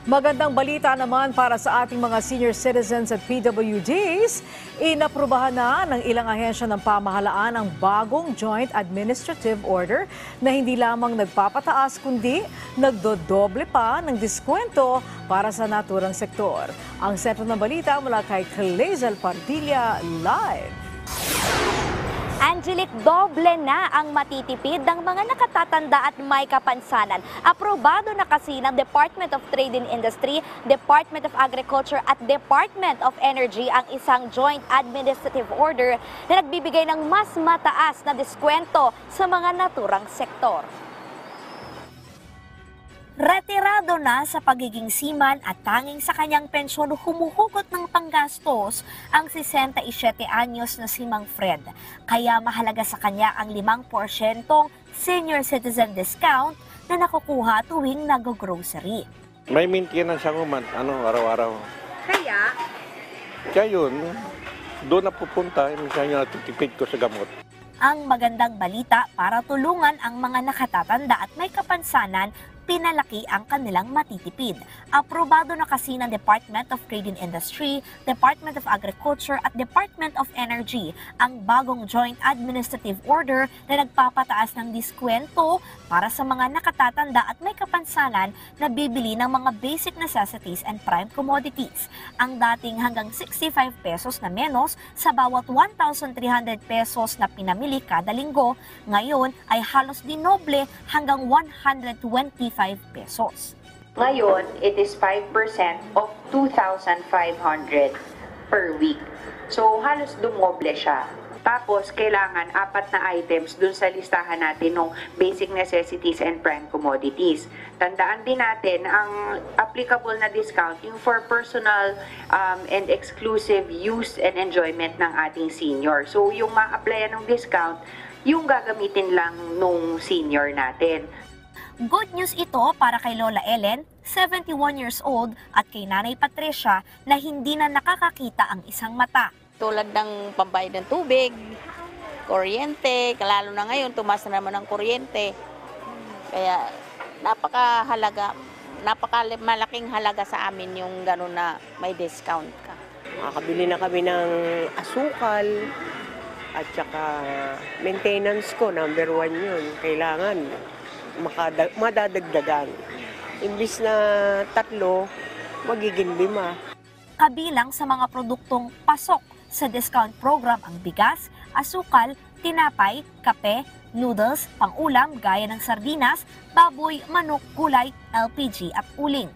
Magandang balita naman para sa ating mga senior citizens at PWDs. Inaprubahan na ng ilang ahensya ng pamahalaan ang bagong Joint Administrative Order na hindi lamang nagpapataas kundi nagdodoble pa ng diskwento para sa naturang sektor. Ang sentro ng balita mula kay Clazel Pardilla live. Angelic, doble na ang matitipid ng mga nakatatanda at may kapansanan. Aprobado na kasi ng Department of Trade and Industry, Department of Agriculture at Department of Energy ang isang Joint Administrative Order na nagbibigay ng mas mataas na diskwento sa mga naturang sektor. Retirado na sa pagiging seaman at tanging sa kanyang pensyon humuhugot ng panggastos ang 67 anyos na si Mang Fred. Kaya mahalaga sa kanya ang 5% senior citizen discount na nakukuha tuwing nag-grocery. May maintenance ako araw-araw. Kaya? Kaya yun, doon na pupunta, minsan yung natitipid ko sa gamot. Ang magandang balita para tulungan ang mga nakatatanda at may kapansanan, pinalaki ang kanilang matitipid. Aprobado na kasi ng Department of Trade and Industry, Department of Agriculture at Department of Energy ang bagong Joint Administrative Order na nagpapataas ng diskwento para sa mga nakatatanda at may kapansanan na bibili ng mga basic necessities and prime commodities. Ang dating hanggang 65 pesos na menos sa bawat 1,300 pesos na pinamili kada linggo, ngayon ay halos dinoble hanggang 125 pesos. Ngayon, it is 5% of 2,500 per week. So, halos dumoble siya. Tapos, kailangan 4 na items dun sa listahan natin ng basic necessities and prime commodities. Tandaan din natin, ang applicable na discount, yung for personal and exclusive use and enjoyment ng ating senior. So, yung ma-applyan ng discount, yung gagamitin lang nung senior natin. Good news ito para kay Lola Ellen, 71 years old, at kay Nanay Patricia na hindi na nakakakita ang isang mata. Tulad ng pambayad ng tubig, kuryente, lalo na ngayon, tumaas na naman ang kuryente. Kaya napakalaking halaga sa amin yung gano'n na may discount ka. Makakabili na kami ng asukal at saka maintenance ko, number 1 yun. Kailangan madadagdagan. Imbis na 3, magiging 5. Kabilang sa mga produktong pasok sa discount program ang bigas, asukal, tinapay, kape, noodles, pang-ulam gaya ng sardinas, baboy, manok, gulay, LPG at uling.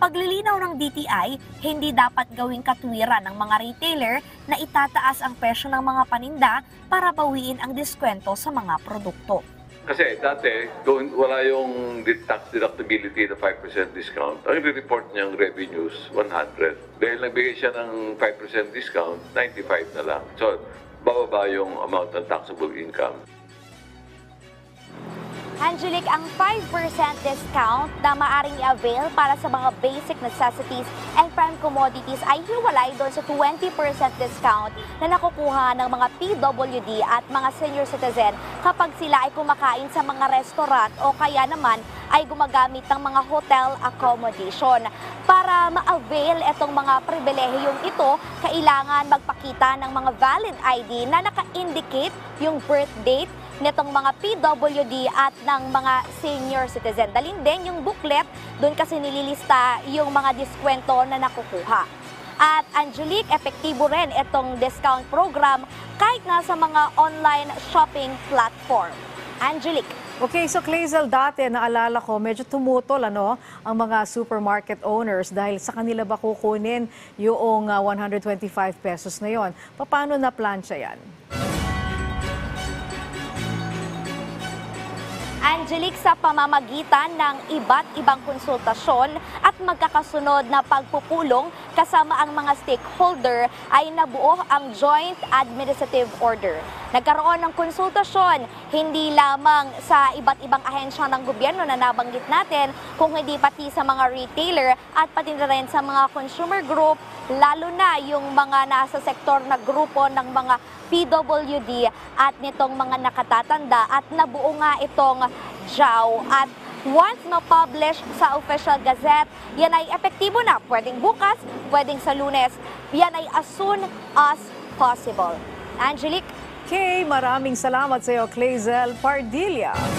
Paglilinaw ng DTI, hindi dapat gawing katwiran ng mga retailer na itataas ang presyo ng mga paninda para bawiin ang diskwento sa mga produkto. Kasi dati, wala yung tax deductibility na 5% discount. Ang report niyang revenues, 100. Dahil nagbigay siya ng 5% discount, 95 na lang. So, bababa yung amount ng taxable income. Angelic, ang 5% discount na maaring i-avail para sa mga basic necessities and prime commodities ay hiwalay doon sa 20% discount na nakukuha ng mga PWD at mga senior citizen kapag sila ay kumakain sa mga restaurant o kaya naman ay gumagamit ng mga hotel accommodation. Para ma-avail itong mga pribilehiyong ito, kailangan magpakita ng mga valid ID na naka-indicate yung birth date nitong mga PWD at ng mga senior citizen. Dalhin din yung booklet, doon kasi nililista yung mga diskwento na nakukuha. At Angelique, epektibo rin itong discount program kahit nga sa mga online shopping platform. Angelique. Okay, so Clazel, dati naalala ko medyo tumutol ang mga supermarket owners dahil sa kanila ba kukunin yung 125 pesos na yon. Paano na plansya yan? Angelique, sa pamamagitan ng iba't ibang konsultasyon at magkakasunod na pagpupulong kasama ang mga stakeholder ay nabuo ang Joint Administrative Order. Nagkaroon ng konsultasyon hindi lamang sa iba't ibang ahensya ng gobyerno na nabanggit natin, kung hindi pati sa mga retailer at pati na rin sa mga consumer group, lalo na yung mga nasa sektor na grupo ng mga PWD at nitong mga nakatatanda, at nabuo nga itong JAW at once ma-publish sa official gazette, yan ay epektibo na. Pwedeng bukas, pwedeng sa Lunes. Yan ay as soon as possible. Angelique? Kay, maraming salamat sa iyo, Clazel Pardilla.